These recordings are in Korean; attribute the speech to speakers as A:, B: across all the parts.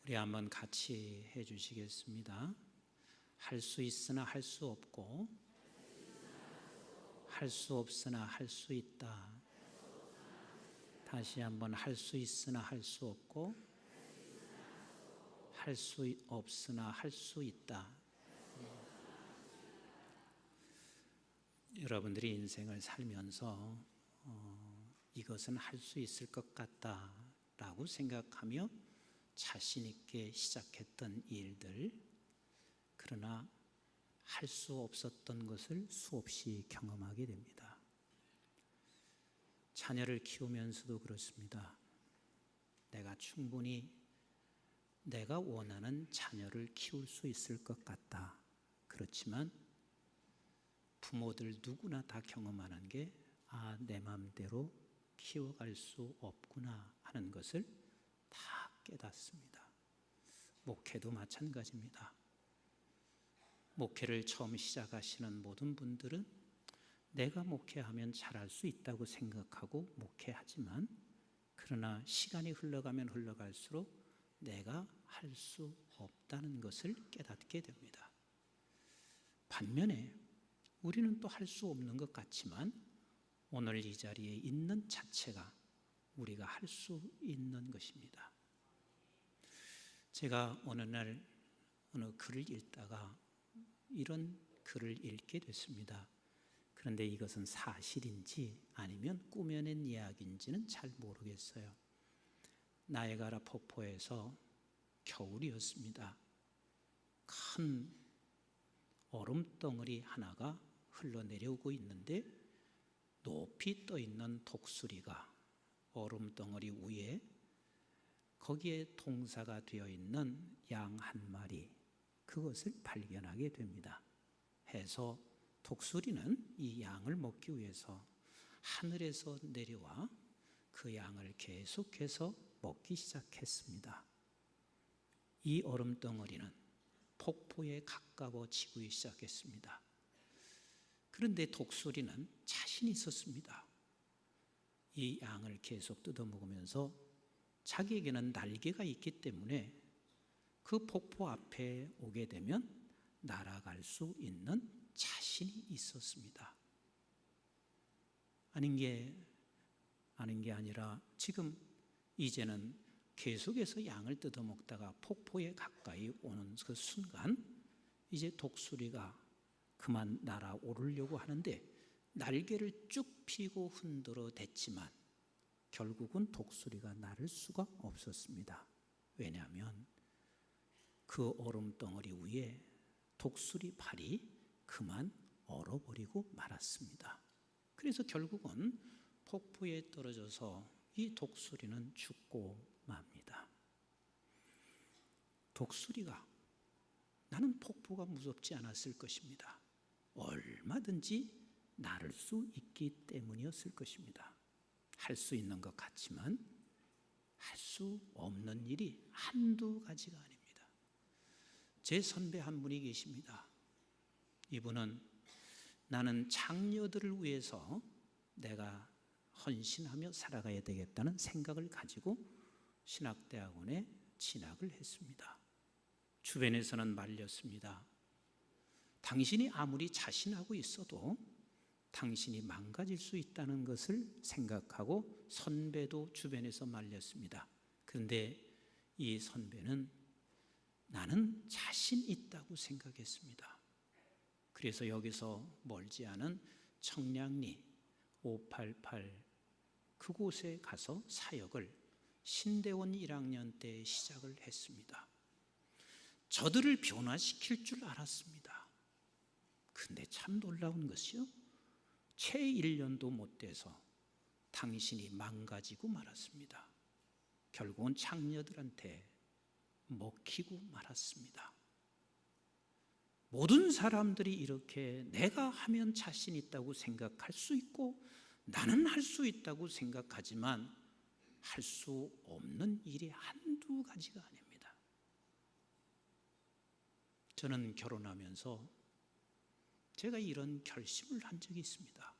A: 우리 한번 같이 해주시겠습니다. 할 수 있으나 할 수 없고, 할 수 없으나 할 수 있다. 다시 한번 할 수 있으나 할 수 없고, 할 수 없으나 할 수 있다. 여러분들이 인생을 살면서 이것은 할 수 있을 것 같다라고 생각하며 자신 있게 시작했던 일들, 그러나 할 수 없었던 것을 수없이 경험하게 됩니다. 자녀를 키우면서도 그렇습니다. 내가 충분히 내가 원하는 자녀를 키울 수 있을 것 같다. 그렇지만 부모들 누구나 다 경험하는 게 내 마음대로 키워갈 수 없구나 하는 것을 다 깨닫습니다. 목회도 마찬가지입니다. 목회를 처음 시작하시는 모든 분들은 내가 목회하면 잘할 수 있다고 생각하고 목회하지만, 그러나 시간이 흘러가면 흘러갈수록 내가 할 수 없다는 것을 깨닫게 됩니다. 반면에 우리는 또 할 수 없는 것 같지만 오늘 이 자리에 있는 자체가 우리가 할 수 있는 것입니다. 제가 어느 날 어느 글을 읽다가 이런 글을 읽게 됐습니다. 그런데 이것은 사실인지 아니면 꾸며낸 이야기인지는 잘 모르겠어요. 나이아가라 폭포에서 겨울이었습니다. 큰 얼음덩어리 하나가 흘러내려오고 있는데 높이 떠있는 독수리가 얼음덩어리 위에 거기에 동사가 되어 있는 양 한 마리, 그것을 발견하게 됩니다. 해서 독수리는 이 양을 먹기 위해서 하늘에서 내려와 그 양을 계속해서 먹기 시작했습니다. 이 얼음덩어리는 폭포에 가까워지기 시작했습니다. 그런데 독수리는 자신이 있었습니다. 이 양을 계속 뜯어먹으면서 자기에게는 날개가 있기 때문에 그 폭포 앞에 오게 되면 날아갈 수 있는 자신이 있었습니다. 아닌 게 아니라 지금 이제는 계속해서 양을 뜯어먹다가 폭포에 가까이 오는 그 순간 이제 독수리가 그만 날아오르려고 하는데 날개를 쭉 펴고 흔들어 댔지만 결국은 독수리가 날을 수가 없었습니다. 왜냐하면 그 얼음덩어리 위에 독수리 발이 그만 얼어버리고 말았습니다. 그래서 결국은 폭포에 떨어져서 이 독수리는 죽고 맙니다. 독수리가 나는 폭포가 무섭지 않았을 것입니다. 얼마든지 나를 수 있기 때문이었을 것입니다. 할 수 있는 것 같지만 할 수 없는 일이 한두 가지가 아닙니다. 제 선배 한 분이 계십니다. 이분은 나는 장녀들을 위해서 내가 헌신하며 살아가야 되겠다는 생각을 가지고 신학대학원에 진학을 했습니다. 주변에서는 말렸습니다. 당신이 아무리 자신하고 있어도 당신이 망가질 수 있다는 것을 생각하고 선배도 주변에서 말렸습니다. 그런데 이 선배는 나는 자신 있다고 생각했습니다. 그래서 여기서 멀지 않은 청량리 588 그곳에 가서 사역을 신대원 1학년 때 시작을 했습니다. 저들을 변화시킬 줄 알았습니다. 근데 참 놀라운 것이요, 채 1년도 못 돼서 당신이 망가지고 말았습니다. 결국은 장녀들한테 먹히고 말았습니다. 모든 사람들이 이렇게 내가 하면 자신 있다고 생각할 수 있고 나는 할 수 있다고 생각하지만 할 수 없는 일이 한두 가지가 아닙니다. 저는 결혼하면서 제가 이런 결심을 한 적이 있습니다.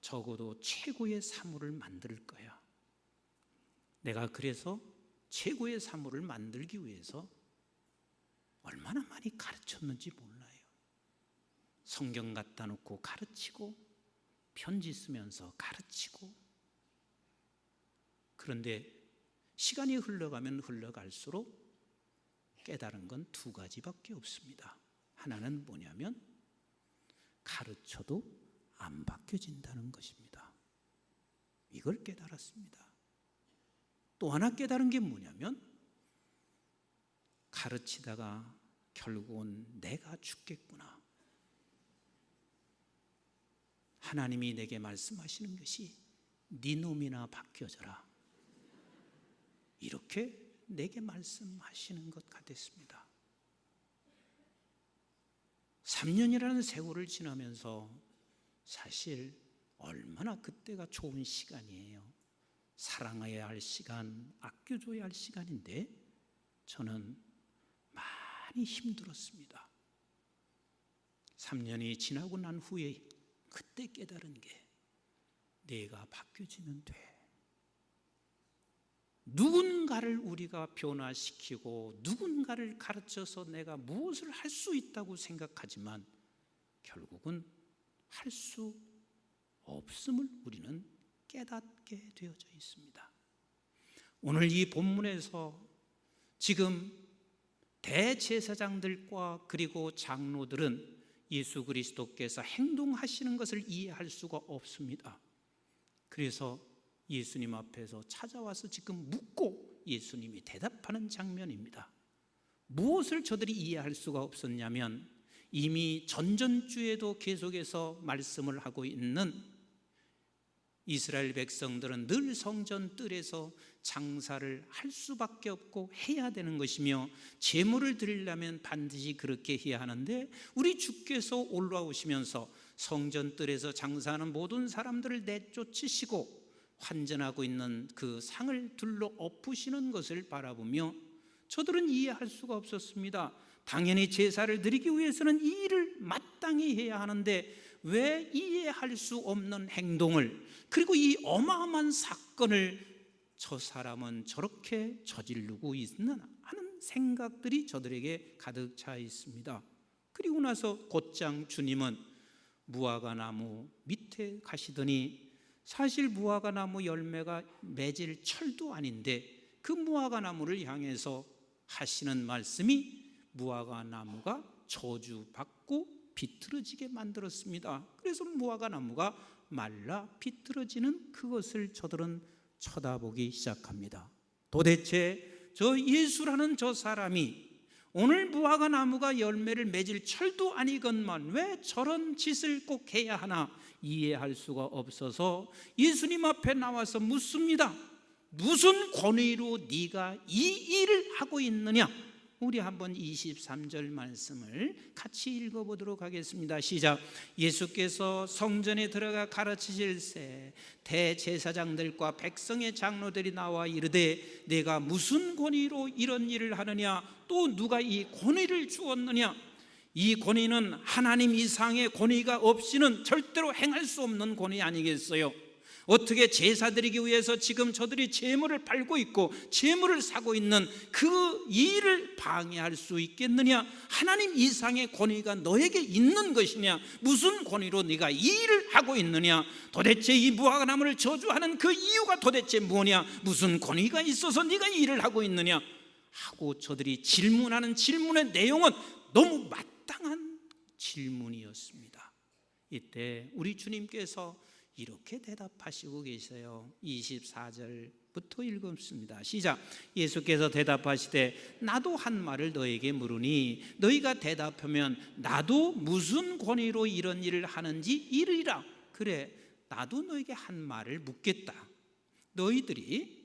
A: 적어도 최고의 사물을 만들 거야. 내가 그래서 최고의 사물을 만들기 위해서 얼마나 많이 가르쳤는지 몰라요. 성경 갖다 놓고 가르치고 편지 쓰면서 가르치고. 그런데 시간이 흘러가면 흘러갈수록 깨달은 건 두 가지밖에 없습니다. 하나는 뭐냐면 가르쳐도 안 바뀌어진다는 것입니다. 이걸 깨달았습니다. 또 하나 깨달은 게 뭐냐면 가르치다가 결국은 내가 죽겠구나. 하나님이 내게 말씀하시는 것이 네 놈이나 바뀌어져라, 이렇게 내게 말씀하시는 것 같았습니다. 3년이라는 세월을 지나면서 사실 얼마나 그때가 좋은 시간이에요. 사랑해야 할 시간, 아껴줘야 할 시간인데 저는 많이 힘들었습니다. 3년이 지나고 난 후에 그때 깨달은 게 내가 바뀌어지면 돼. 누군가를 우리가 변화시키고 누군가를 가르쳐서 내가 무엇을 할 수 있다고 생각하지만 결국은 할 수 없음을 우리는 깨닫게 되어져 있습니다. 오늘 이 본문에서 지금 대제사장들과 그리고 장로들은 예수 그리스도께서 행동하시는 것을 이해할 수가 없습니다. 그래서 예수님 앞에서 찾아와서 지금 묻고 예수님이 대답하는 장면입니다. 무엇을 저들이 이해할 수가 없었냐면 이미 전전주에도 계속해서 말씀을 하고 있는 이스라엘 백성들은 늘 성전 뜰에서 장사를 할 수밖에 없고 해야 되는 것이며 제물을 드리려면 반드시 그렇게 해야 하는데 우리 주께서 올라오시면서 성전 뜰에서 장사하는 모든 사람들을 내쫓으시고 환전하고 있는 그 상을 둘러 엎으시는 것을 바라보며 저들은 이해할 수가 없었습니다. 당연히 제사를 드리기 위해서는 이 일을 마땅히 해야 하는데 왜 이해할 수 없는 행동을, 그리고 이 어마어마한 사건을 저 사람은 저렇게 저지르고 있는 하는 생각들이 저들에게 가득 차 있습니다. 그리고 나서 곧장 주님은 무화과 나무 밑에 가시더니 사실 무화과 나무 열매가 맺을 철도 아닌데 그 무화과 나무를 향해서 하시는 말씀이 무화과 나무가 저주받고 비틀어지게 만들었습니다. 그래서 무화과 나무가 말라 비틀어지는 그것을 저들은 쳐다보기 시작합니다. 도대체 저 예수라는 저 사람이 오늘 무화과 나무가 열매를 맺을 철도 아니건만 왜 저런 짓을 꼭 해야 하나 이해할 수가 없어서 예수님 앞에 나와서 묻습니다. 무슨 권위로 네가 이 일을 하고 있느냐? 우리 한번 23절 말씀을 같이 읽어보도록 하겠습니다. 시작. 예수께서 성전에 들어가 가르치실새 대제사장들과 백성의 장로들이 나와 이르되 내가 무슨 권위로 이런 일을 하느냐? 또 누가 이 권위를 주었느냐? 이 권위는 하나님 이상의 권위가 없이는 절대로 행할 수 없는 권위 아니겠어요? 어떻게 제사 드리기 위해서 지금 저들이 제물을 팔고 있고 제물을 사고 있는 그 일을 방해할 수 있겠느냐? 하나님 이상의 권위가 너에게 있는 것이냐? 무슨 권위로 네가 이 일을 하고 있느냐? 도대체 이 무화과 나무를 저주하는 그 이유가 도대체 뭐냐? 무슨 권위가 있어서 네가 이 일을 하고 있느냐? 하고 저들이 질문하는 질문의 내용은 너무 마땅한 질문이었습니다. 이때 우리 주님께서 이렇게 대답하시고 계세요. 24절부터 읽습니다. 시작. 예수께서 대답하시되 나도 한 말을 너에게 물으니 너희가 대답하면 나도 무슨 권위로 이런 일을 하는지 이르리라. 그래, 나도 너에게 한 말을 묻겠다. 너희들이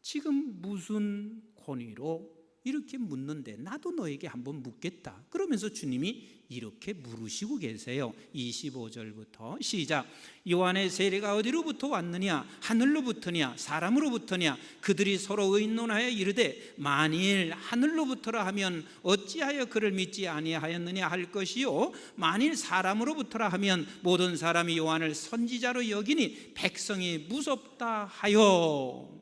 A: 지금 무슨 권위로 이렇게 묻는데 나도 너에게 한번 묻겠다. 그러면서 주님이 이렇게 물으시고 계세요. 25절부터 시작. 요한의 세례가 어디로부터 왔느냐? 하늘로부터냐? 사람으로부터냐? 그들이 서로 의논하여 이르되 만일 하늘로부터라 하면 어찌하여 그를 믿지 아니하였느냐 할 것이요 만일 사람으로부터라 하면 모든 사람이 요한을 선지자로 여기니 백성이 무섭다 하여.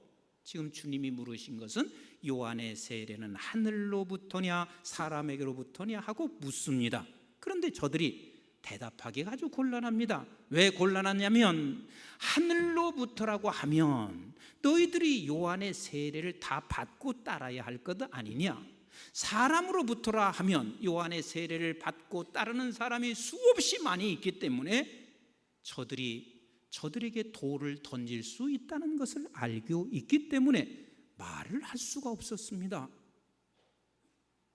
A: 지금 주님이 물으신 것은 요한의 세례는 하늘로부터냐 사람에게로부터냐 하고 묻습니다. 그런데 저들이 대답하기가 아주 곤란합니다. 왜 곤란하냐면 하늘로부터라고 하면 너희들이 요한의 세례를 다 받고 따라야 할 것 아니냐? 사람으로부터라 하면 요한의 세례를 받고 따르는 사람이 수없이 많이 있기 때문에 저들에게 돌을 던질 수 있다는 것을 알고 있기 때문에 말을 할 수가 없었습니다.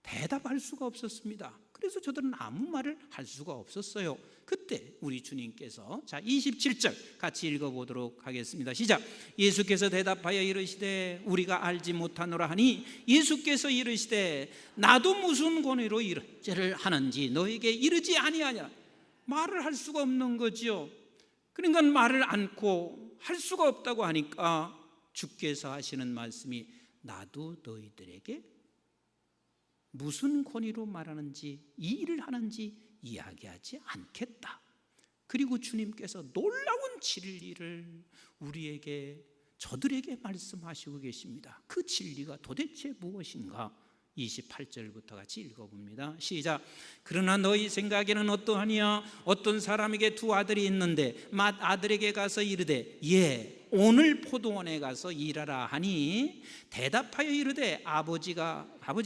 A: 대답할 수가 없었습니다. 그래서 저들은 아무 말을 할 수가 없었어요. 그때 우리 주님께서 27절 같이 읽어보도록 하겠습니다. 시작. 예수께서 대답하여 이르시되 우리가 알지 못하노라 하니 예수께서 이르시되 나도 무슨 권위로 이렇게를 하는지 너에게 이르지 아니하냐. 말을 할 수가 없는 거지요. 그러니까 말을 않고 할 수가 없다고 하니까 주께서 하시는 말씀이 나도 너희들에게 무슨 권위로 말하는지 이 일을 하는지 이야기하지 않겠다. 그리고 주님께서 놀라운 진리를 저들에게 말씀하시고 계십니다. 그 진리가 도대체 무엇인가? 28절부터 같이 읽어봅니다. 시작. 그러나 너희 생각에는 어떠하냐? 어떤 사람에게 두 아들이 있는데 맏 아들에게 가서 이르되 예 오늘 포도원에 가서 일하라 하니 대답하여 이르되 아버지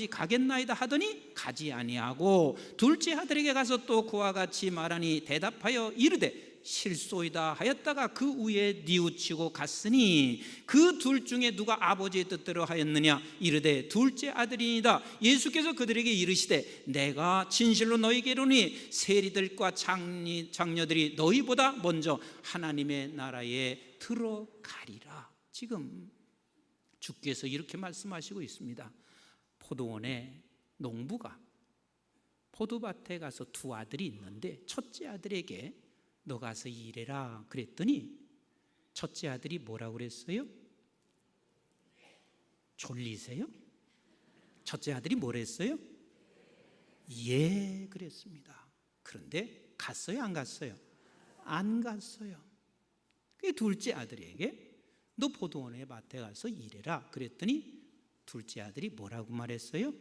A: 가겠나이다 하더니 가지 아니하고 둘째 아들에게 가서 또 그와 같이 말하니 대답하여 이르되 실소이다 하였다가 그 후에 뉘우치고 갔으니 그 둘 중에 누가 아버지의 뜻대로 하였느냐? 이르되 둘째 아들이니이다. 예수께서 그들에게 이르시되 내가 진실로 너희에게 이르노니 세리들과 장녀들이 너희보다 먼저 하나님의 나라에 들어가리라. 지금 주께서 이렇게 말씀하시고 있습니다. 포도원에 농부가 포도밭에 가서 두 아들이 있는데 첫째 아들에게 너 가서 일해라 그랬더니 첫째 아들이 뭐라고 그랬어요? 졸리세요? 첫째 아들이 뭐랬어요? 예 그랬습니다. 그런데 갔어요 안 갔어요? 안 갔어요. 그 둘째 아들에게 너 포도원의 밭에 가서 일해라 그랬더니 둘째 아들이 뭐라고 말했어요?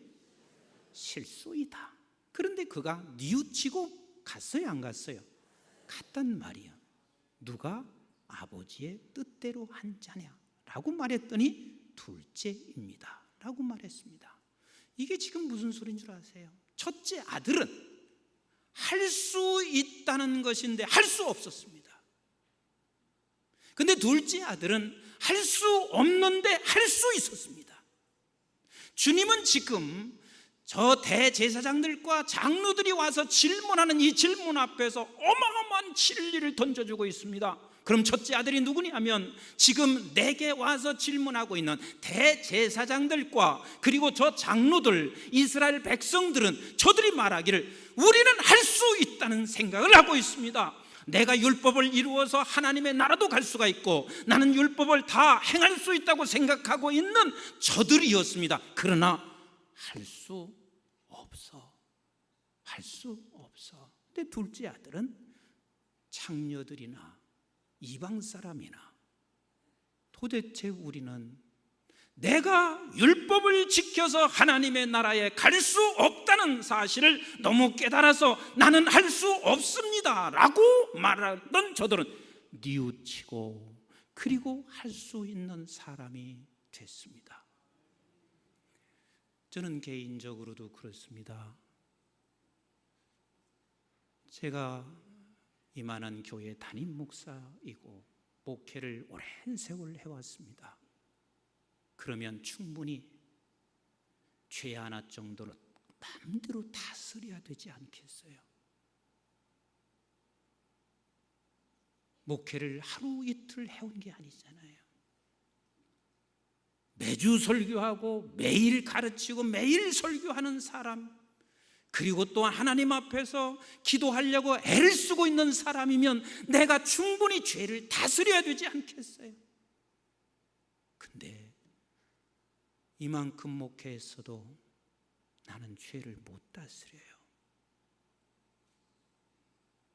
A: 실소이다. 그런데 그가 뉘우치고 갔어요 안 갔어요? 갔단 말이야. 누가 아버지의 뜻대로 한 자냐? 라고 말했더니 둘째입니다 라고 말했습니다. 이게 지금 무슨 소리인 줄 아세요? 첫째 아들은 할 수 있다는 것인데 할 수 없었습니다. 근데 둘째 아들은 할 수 없는데 할 수 있었습니다. 주님은 지금 저 대제사장들과 장로들이 와서 질문하는 이 질문 앞에서 어마어마한 진리를 던져주고 있습니다. 그럼 첫째 아들이 누구냐면 지금 내게 와서 질문하고 있는 대제사장들과 그리고 저 장로들 이스라엘 백성들은 저들이 말하기를 우리는 할 수 있다는 생각을 하고 있습니다. 내가 율법을 이루어서 하나님의 나라도 갈 수가 있고 나는 율법을 다 행할 수 있다고 생각하고 있는 저들이었습니다. 그러나 할 수 없어. 근데 둘째 아들은 창녀들이나 이방 사람이나 도대체 우리는 내가 율법을 지켜서 하나님의 나라에 갈 수 없다는 사실을 너무 깨달아서 나는 할 수 없습니다 라고 말하던 저들은 뉘우치고 그리고 할 수 있는 사람이 됐습니다. 저는 개인적으로도 그렇습니다. 제가 이만한 교회 담임 목사이고 목회를 오랜 세월 해왔습니다. 그러면 충분히 죄 하나 정도로 마음대로 다스려야 되지 않겠어요? 목회를 하루 이틀 해온 게 아니잖아요. 매주 설교하고 매일 가르치고 매일 설교하는 사람, 그리고 또 하나님 앞에서 기도하려고 애를 쓰고 있는 사람이면 내가 충분히 죄를 다스려야 되지 않겠어요? 근데 이만큼 목회했어도 나는 죄를 못 다스려요.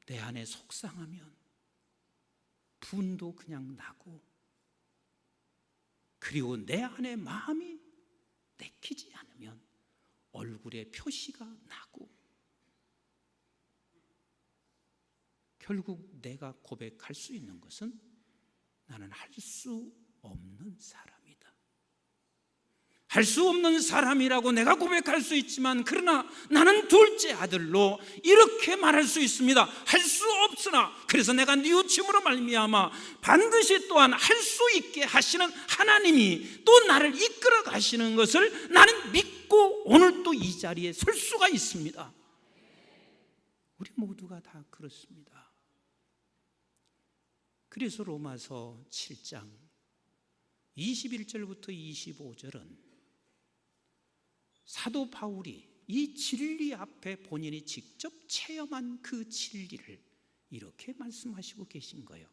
A: 내 안에 속상하면 분도 그냥 나고 그리고 내 안에 마음이 내키지 않으면 얼굴에 표시가 나고 결국 내가 고백할 수 있는 것은 나는 할 수 없는 사람이다. 할 수 없는 사람이라고 내가 고백할 수 있지만 그러나 나는 둘째 아들로 이렇게 말할 수 있습니다. 할 수 없으나 그래서 내가 뉘우침으로 말미암아 반드시 또한 할 수 있게 하시는 하나님이 또 나를 이끌어 가시는 것을 나는 믿고 오늘 또 이 자리에 설 수가 있습니다. 우리 모두가 다 그렇습니다. 그래서 로마서 7장 21절부터 25절은 사도 바울이 이 진리 앞에 본인이 직접 체험한 그 진리를 이렇게 말씀하시고 계신 거예요.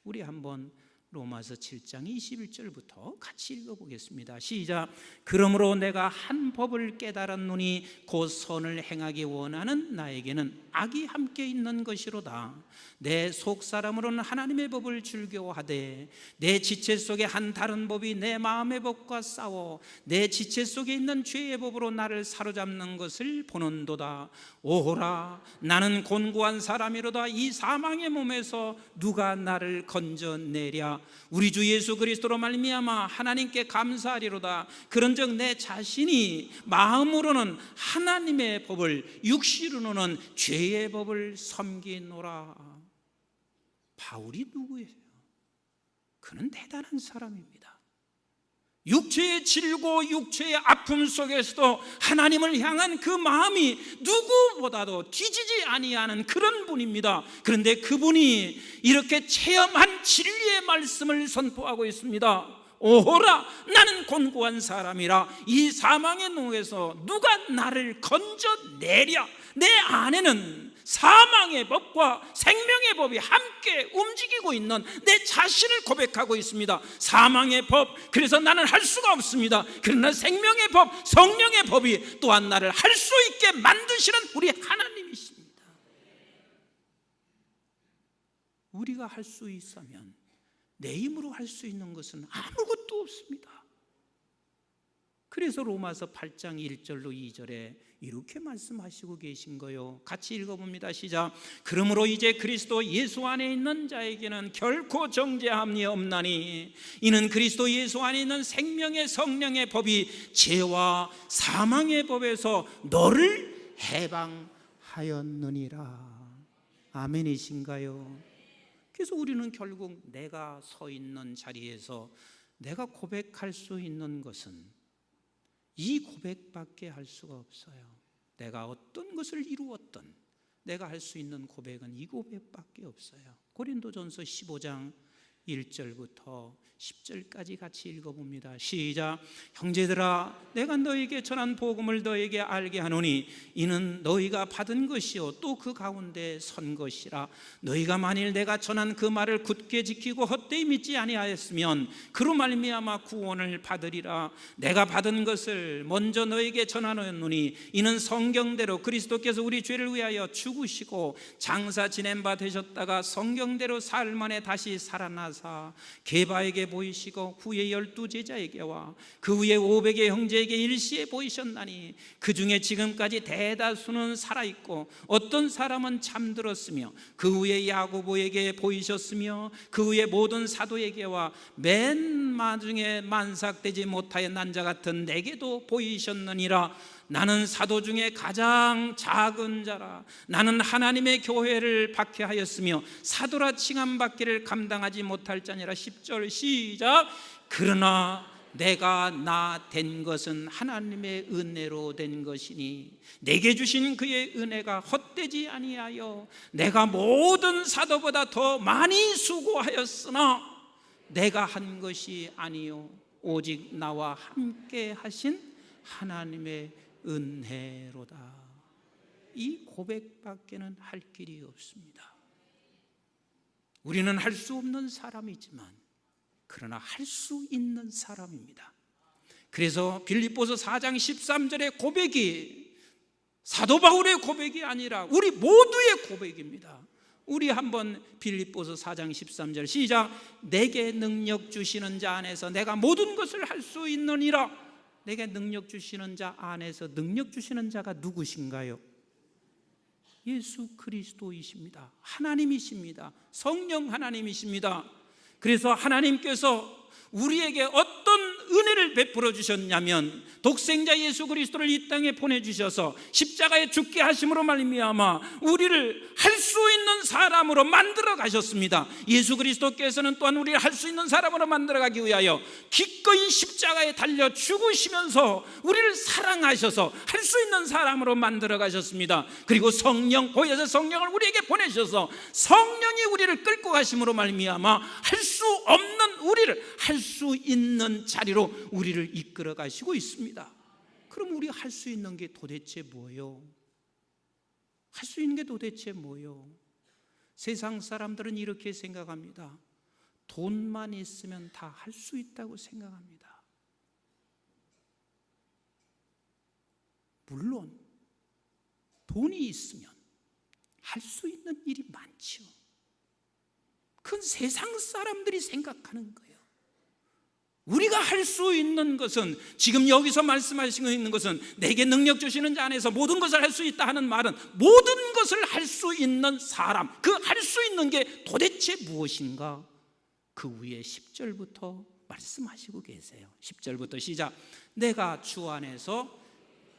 A: 우리 한번 로마서 7장 21절부터 같이 읽어보겠습니다. 시작. 그러므로 내가 한 법을 깨달았노니 곧 선을 행하기 원하는 나에게는 악이 함께 있는 것이로다. 내 속사람으로는 하나님의 법을 즐겨하되 내 지체 속에 한 다른 법이 내 마음의 법과 싸워 내 지체 속에 있는 죄의 법으로 나를 사로잡는 것을 보는도다. 오호라, 나는 곤고한 사람이로다. 이 사망의 몸에서 누가 나를 건져내랴. 우리 주 예수 그리스도로 말미암아 하나님께 감사하리로다. 그런즉 내 자신이 마음으로는 하나님의 법을 육신으로는 죄의 법을 섬기노라. 바울이 누구예요? 그는 대단한 사람입니다. 육체의 질고 육체의 아픔 속에서도 하나님을 향한 그 마음이 누구보다도 뒤지지 아니하는 그런 분입니다. 그런데 그분이 이렇게 체험한 진리의 말씀을 선포하고 있습니다. 오호라, 나는 곤고한 사람이라. 이 사망의 노에서 누가 나를 건져내랴. 내 안에는 사망의 법과 생명의 법이 함께 움직이고 있는 내 자신을 고백하고 있습니다. 사망의 법, 그래서 나는 할 수가 없습니다. 그러나 생명의 법, 성령의 법이 또한 나를 할 수 있게 만드시는 우리 하나님이십니다. 우리가 할 수 있으면 내 힘으로 할 수 있는 것은 아무것도 없습니다. 그래서 로마서 8장 1절로 2절에 이렇게 말씀하시고 계신 거요. 같이 읽어봅니다. 시작. 그러므로 이제 그리스도 예수 안에 있는 자에게는 결코 정죄함이 없나니 이는 그리스도 예수 안에 있는 생명의 성령의 법이 죄와 사망의 법에서 너를 해방하였느니라. 아멘이신가요? 그래서 우리는 결국 내가 서 있는 자리에서 내가 고백할 수 있는 것은 이 고백밖에 할 수가 없어요. 내가 어떤 것을 이루었든 내가 할 수 있는 고백은 이 고백밖에 없어요. 고린도전서 15장 1절부터 10절까지 같이 읽어봅니다. 시작. 형제들아, 내가 너에게 전한 복음을 너에게 알게 하노니 이는 너희가 받은 것이요 또 그 가운데 선 것이라. 너희가 만일 내가 전한 그 말을 굳게 지키고 헛되이 믿지 아니하였으면 그로 말미암아 구원을 받으리라. 내가 받은 것을 먼저 너에게 전하노니 이는 성경대로 그리스도께서 우리 죄를 위하여 죽으시고 장사 지낸 바 되셨다가 성경대로 사흘 만에 다시 살아나사 게바에게 보이시고 후에 12 제자에게와 그 후에 500의 형제에게 일시에 보이셨나니 그 중에 지금까지 대다수는 살아있고 어떤 사람은 잠들었으며 그 후에 야고보에게 보이셨으며 그 후에 모든 사도에게와 맨 마중에 만삭되지 못하여 난 자 같은 내게도 보이셨느니라. 나는 사도 중에 가장 작은 자라. 나는 하나님의 교회를 박해하였으며 사도라 칭함받기를 감당하지 못할 자니라. 10절 시작. 그러나 내가 나 된 것은 하나님의 은혜로 된 것이니 내게 주신 그의 은혜가 헛되지 아니하여 내가 모든 사도보다 더 많이 수고하였으나 내가 한 것이 아니요 오직 나와 함께 하신 하나님의 은혜로다. 이 고백밖에는 할 길이 없습니다. 우리는 할 수 없는 사람이지만 그러나 할 수 있는 사람입니다. 그래서 빌립보서 4장 13절의 고백이 사도 바울의 고백이 아니라 우리 모두의 고백입니다. 우리 한번 빌립보서 4장 13절 시작. 내게 능력 주시는 자 안에서 내가 모든 것을 할 수 있느니라. 내게 능력 주시는 자 안에서 능력 주시는 자가 누구신가요? 예수 그리스도이십니다. 하나님이십니다. 성령 하나님이십니다. 그래서 하나님께서 우리에게 어떤 은혜를 베풀어 주셨냐면 독생자 예수 그리스도를 이 땅에 보내주셔서 십자가에 죽게 하심으로 말미암아 우리를 할 수 있는 사람으로 만들어 가셨습니다. 예수 그리스도께서는 또한 우리를 할 수 있는 사람으로 만들어 가기 위하여 기꺼이 십자가에 달려 죽으시면서 우리를 사랑하셔서 할 수 있는 사람으로 만들어 가셨습니다. 그리고 성령, 보혜사 성령을 우리에게 보내셔서 성령이 우리를 끌고 가심으로 말미암아 할 수 없는 우리를 할 수 있는 자리로 우리를 이끌어 가시고 있습니다. 그럼 우리 할 수 있는 게 도대체 뭐예요? 할 수 있는 게 도대체 뭐예요? 세상 사람들은 이렇게 생각합니다. 돈만 있으면 다 할 수 있다고 생각합니다. 물론 돈이 있으면 할 수 있는 일이 많죠. 그건 세상 사람들이 생각하는 거예요. 우리가 할 수 있는 것은, 지금 여기서 말씀하시고 있는 것은 내게 능력 주시는 자 안에서 모든 것을 할 수 있다 하는 말은 모든 것을 할 수 있는 사람, 그 할 수 있는 게 도대체 무엇인가? 그 위에 10절부터 말씀하시고 계세요. 10절부터 시작. 내가 주 안에서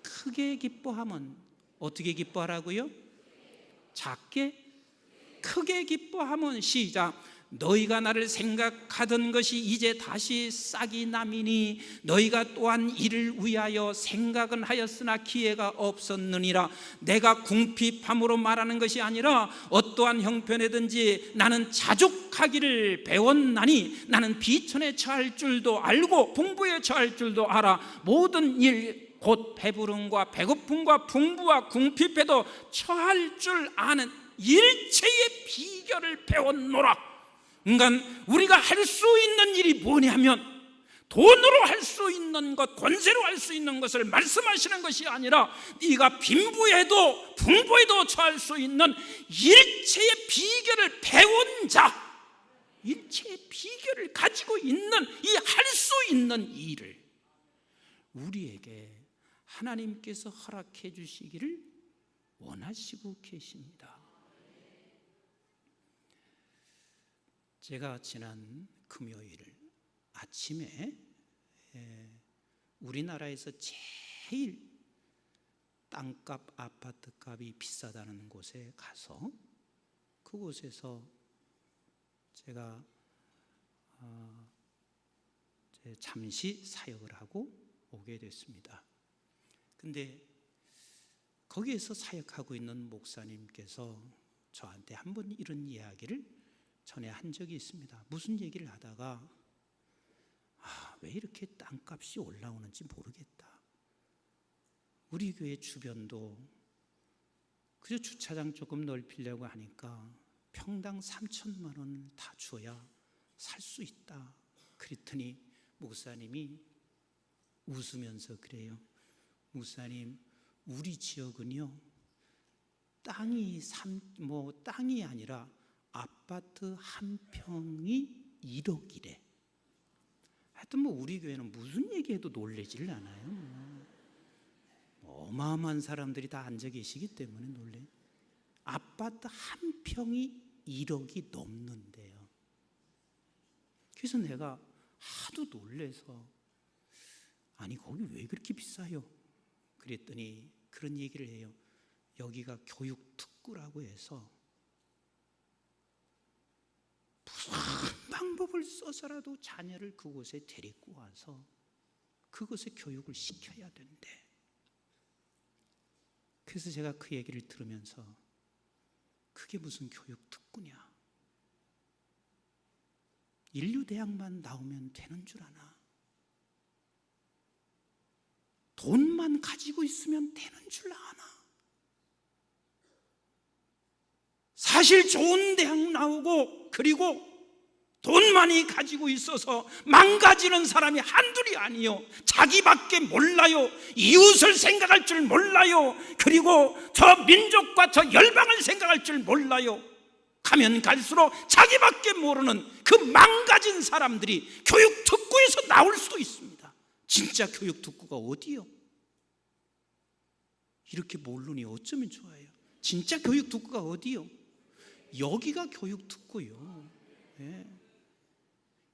A: 크게 기뻐하면, 어떻게 기뻐하라고요? 작게? 크게 기뻐하면, 시작. 너희가 나를 생각하던 것이 이제 다시 싹이 나미니 너희가 또한 이를 위하여 생각은 하였으나 기회가 없었느니라. 내가 궁핍함으로 말하는 것이 아니라 어떠한 형편에든지 나는 자족하기를 배웠나니 나는 비천에 처할 줄도 알고 풍부에 처할 줄도 알아. 모든 일 곧 배부름과 배고픔과 풍부와 궁핍에도 처할 줄 아는 일체의 비결을 배웠노라. 그러니까 우리가 할 수 있는 일이 뭐냐면 돈으로 할 수 있는 것, 권세로 할 수 있는 것을 말씀하시는 것이 아니라 네가 빈부에도 풍부에도 처할 수 있는 일체의 비결을 배운 자, 일체의 비결을 가지고 있는 이 할 수 있는 일을 우리에게 하나님께서 허락해 주시기를 원하시고 계십니다. 제가 지난 금요일 아침에 우리나라에서 제일 땅값, 아파트값이 비싸다는 곳에 가서 그곳에서 제가 잠시 사역을 하고 오게 됐습니다. 근데 거기에서 사역하고 있는 목사님께서 저한테 한번 이런 이야기를 전에 한 적이 있습니다. 무슨 얘기를 하다가 왜 이렇게 땅값이 올라오는지 모르겠다. 우리 교회 주변도 그저 주차장 조금 넓히려고 하니까 평당 3천만 원을 다 줘야 살 수 있다. 그랬더니 목사님이 웃으면서 그래요. 목사님, 우리 지역은요 땅이 땅이 아니라 아파트 한 평이 1억이래. 하여튼 우리 교회는 무슨 얘기해도 놀라질 않아요. 어마어마한 사람들이 다 앉아 계시기 때문에 놀래. 아파트 한 평이 1억이 넘는데요. 그래서 내가 하도 놀래서 아니 거기 왜 그렇게 비싸요? 그랬더니 그런 얘기를 해요. 여기가 교육특구라고 해서 무슨 방법을 써서라도 자녀를 그곳에 데리고 와서 그곳에 교육을 시켜야 된대. 그래서 제가 그 얘기를 들으면서 그게 무슨 교육특구냐? 인류대학만 나오면 되는 줄 아나? 돈만 가지고 있으면 되는 줄 아나? 사실 좋은 대학 나오고 그리고 돈 많이 가지고 있어서 망가지는 사람이 한둘이 아니요. 자기밖에 몰라요. 이웃을 생각할 줄 몰라요. 그리고 저 민족과 저 열방을 생각할 줄 몰라요. 가면 갈수록 자기밖에 모르는 그 망가진 사람들이 교육특구에서 나올 수도 있습니다. 진짜 교육특구가 어디요? 이렇게 모르니 어쩌면 좋아요. 진짜 교육특구가 어디요? 여기가 교육특구요. 예.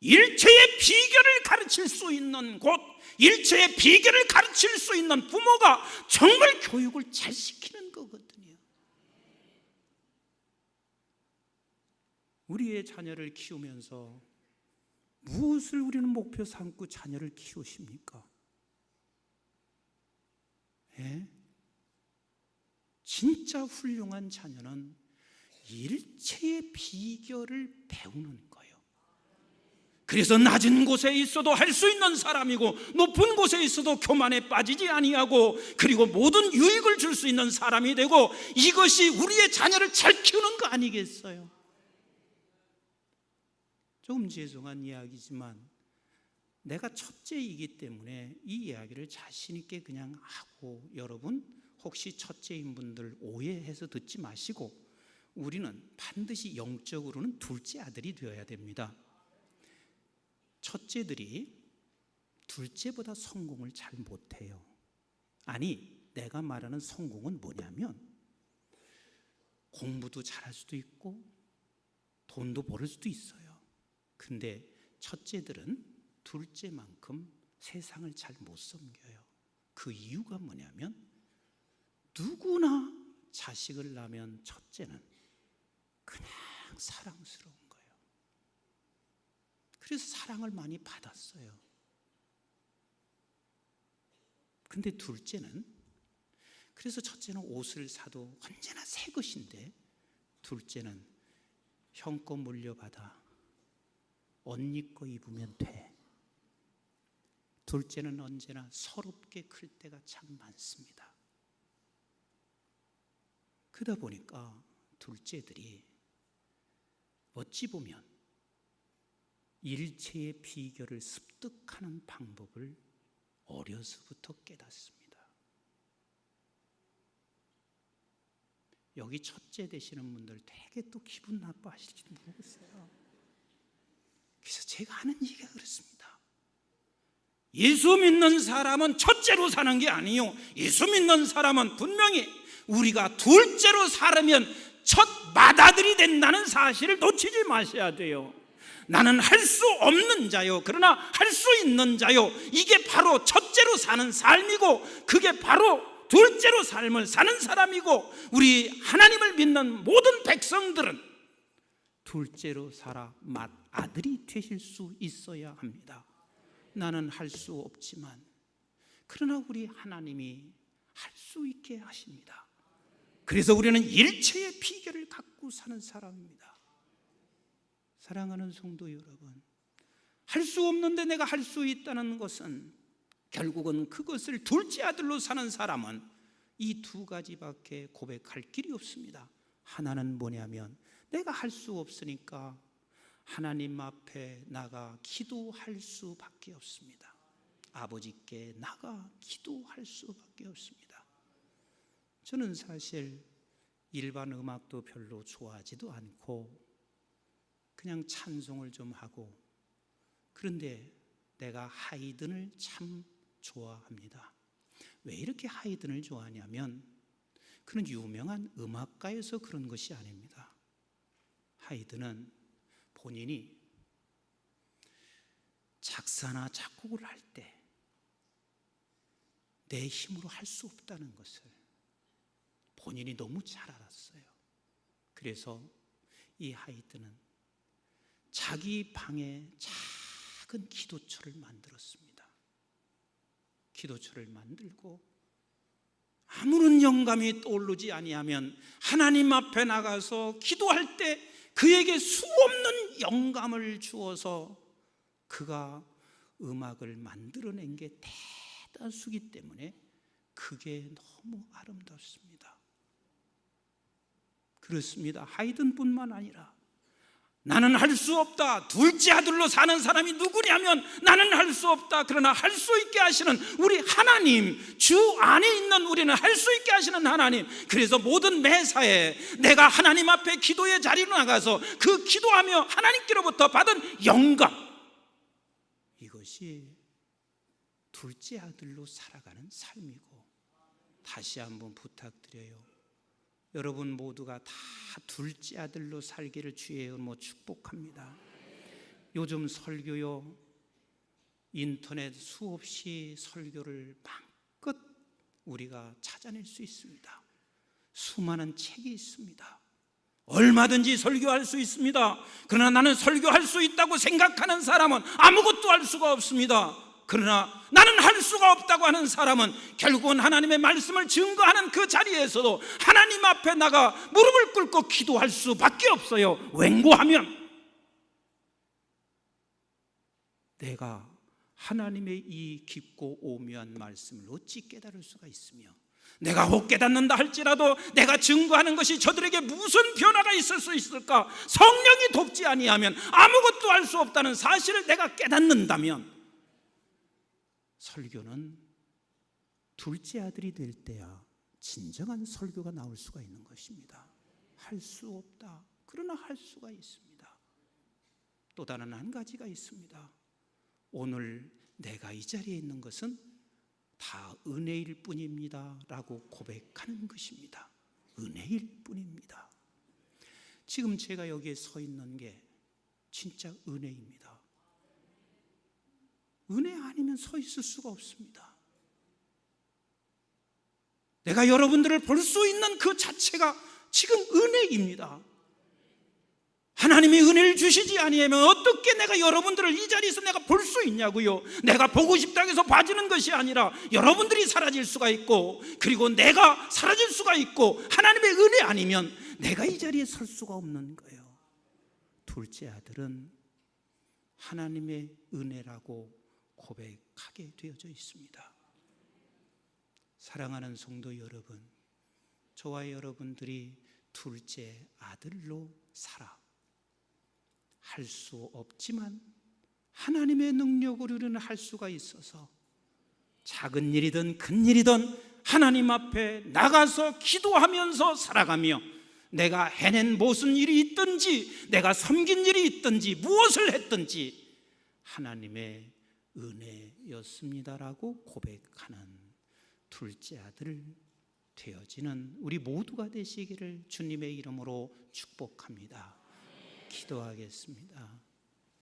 A: 일체의 비결을 가르칠 수 있는 곳, 일체의 비결을 가르칠 수 있는 부모가 정말 교육을 잘 시키는 거거든요. 우리의 자녀를 키우면서 무엇을 우리는 목표 삼고 자녀를 키우십니까? 예? 진짜 훌륭한 자녀는 일체의 비결을 배우는 거예요. 그래서 낮은 곳에 있어도 할 수 있는 사람이고 높은 곳에 있어도 교만에 빠지지 아니하고 그리고 모든 유익을 줄 수 있는 사람이 되고, 이것이 우리의 자녀를 잘 키우는 거 아니겠어요? 조금 죄송한 이야기지만 내가 첫째이기 때문에 이 이야기를 자신 있게 그냥 하고, 여러분 혹시 첫째인 분들 오해해서 듣지 마시고, 우리는 반드시 영적으로는 둘째 아들이 되어야 됩니다. 첫째들이 둘째보다 성공을 잘 못해요. 아니, 내가 말하는 성공은 뭐냐면 공부도 잘할 수도 있고 돈도 벌을 수도 있어요. 근데 첫째들은 둘째만큼 세상을 잘 못 섬겨요. 그 이유가 뭐냐면, 누구나 자식을 낳으면 첫째는 그냥 사랑스러운 거예요. 그래서 사랑을 많이 받았어요. 근데 둘째는, 그래서 첫째는 옷을 사도 언제나 새 것인데 둘째는 형 거 물려받아 언니 거 입으면 돼. 둘째는 언제나 서럽게 클 때가 참 많습니다. 그러다 보니까 둘째들이 어찌 보면 일체의 비결을 습득하는 방법을 어려서부터 깨닫습니다. 여기 첫째 되시는 분들 되게 또 기분 나빠하실지도 모르겠어요. 그래서 제가 하는 얘기가 그렇습니다. 예수 믿는 사람은 첫째로 사는 게 아니요, 예수 믿는 사람은 분명히 우리가 둘째로 살면 첫 맏아들이 된다는 사실을 놓치지 마셔야 돼요. 나는 할 수 없는 자요, 그러나 할 수 있는 자요, 이게 바로 첫째로 사는 삶이고, 그게 바로 둘째로 삶을 사는 사람이고, 우리 하나님을 믿는 모든 백성들은 둘째로 살아 맏아들이 되실 수 있어야 합니다. 나는 할 수 없지만 그러나 우리 하나님이 할 수 있게 하십니다. 그래서 우리는 일체의 비결을 갖고 사는 사람입니다. 사랑하는 성도 여러분, 할 수 없는데 내가 할 수 있다는 것은, 결국은 그것을 둘째 아들로 사는 사람은 이 두 가지밖에 고백할 길이 없습니다. 하나는 뭐냐면, 내가 할 수 없으니까 하나님 앞에 나가 기도할 수밖에 없습니다. 아버지께 나가 기도할 수밖에 없습니다. 저는 사실 일반 음악도 별로 좋아하지도 않고 그냥 찬송을 좀 하고, 그런데 내가 하이든을 참 좋아합니다. 왜 이렇게 하이든을 좋아하냐면, 그는 유명한 음악가여서 그런 것이 아닙니다. 하이든은 본인이 작사나 작곡을 할 때 내 힘으로 할 수 없다는 것을 본인이 너무 잘 알았어요. 그래서 이 하이든은 자기 방에 작은 기도처를 만들었습니다. 기도처를 만들고 아무런 영감이 떠오르지 아니하면 하나님 앞에 나가서 기도할 때 그에게 수없는 영감을 주어서 그가 음악을 만들어낸 게 대다수기 때문에 그게 너무 아름답습니다. 그렇습니다. 하이든뿐만 아니라 나는 할 수 없다. 둘째 아들로 사는 사람이 누구냐면 나는 할 수 없다. 그러나 할 수 있게 하시는 우리 하나님, 주 안에 있는 우리는 할 수 있게 하시는 하나님. 그래서 모든 매사에 내가 하나님 앞에 기도의 자리로 나가서 그 기도하며 하나님께로부터 받은 영감, 이것이 둘째 아들로 살아가는 삶이고, 다시 한번 부탁드려요. 여러분 모두가 다 둘째 아들로 살기를 주의 이름으로 축복합니다. 요즘 설교요, 인터넷 수없이 설교를 마음껏 우리가 찾아낼 수 있습니다. 수많은 책이 있습니다. 얼마든지 설교할 수 있습니다. 그러나 나는 설교할 수 있다고 생각하는 사람은 아무것도 할 수가 없습니다. 그러나 나는 할 수가 없다고 하는 사람은 결국은 하나님의 말씀을 증거하는 그 자리에서도 하나님 앞에 나가 무릎을 꿇고 기도할 수밖에 없어요. 웬고하면 내가 하나님의 이 깊고 오묘한 말씀을 어찌 깨달을 수가 있으며, 내가 못 깨닫는다 할지라도 내가 증거하는 것이 저들에게 무슨 변화가 있을 수 있을까? 성령이 돕지 아니하면 아무것도 할 수 없다는 사실을 내가 깨닫는다면, 설교는 둘째 아들이 될 때야 진정한 설교가 나올 수가 있는 것입니다. 할 수 없다. 그러나 할 수가 있습니다. 또 다른 한 가지가 있습니다. 오늘 내가 이 자리에 있는 것은 다 은혜일 뿐입니다 라고 고백하는 것입니다. 은혜일 뿐입니다. 지금 제가 여기에 서 있는 게 진짜 은혜입니다. 은혜 아니면 서 있을 수가 없습니다. 내가 여러분들을 볼 수 있는 그 자체가 지금 은혜입니다. 하나님이 은혜를 주시지 아니하면 어떻게 내가 여러분들을 이 자리에서 내가 볼 수 있냐고요. 내가 보고 싶다고 해서 봐주는 것이 아니라 여러분들이 사라질 수가 있고, 그리고 내가 사라질 수가 있고, 하나님의 은혜 아니면 내가 이 자리에 설 수가 없는 거예요. 둘째 아들은 하나님의 은혜라고 고백하게 되어져 있습니다. 사랑하는 성도 여러분, 저와 여러분들이 둘째 아들로 살아 할 수 없지만 하나님의 능력으로 우리는 할 수가 있어서 작은 일이든 큰 일이든 하나님 앞에 나가서 기도하면서 살아가며, 내가 해낸 무슨 일이 있든지, 내가 섬긴 일이 있든지, 무엇을 했든지 하나님의 은혜였습니다라고 고백하는 둘째 아들 되어지는 우리 모두가 되시기를 주님의 이름으로 축복합니다. 기도하겠습니다.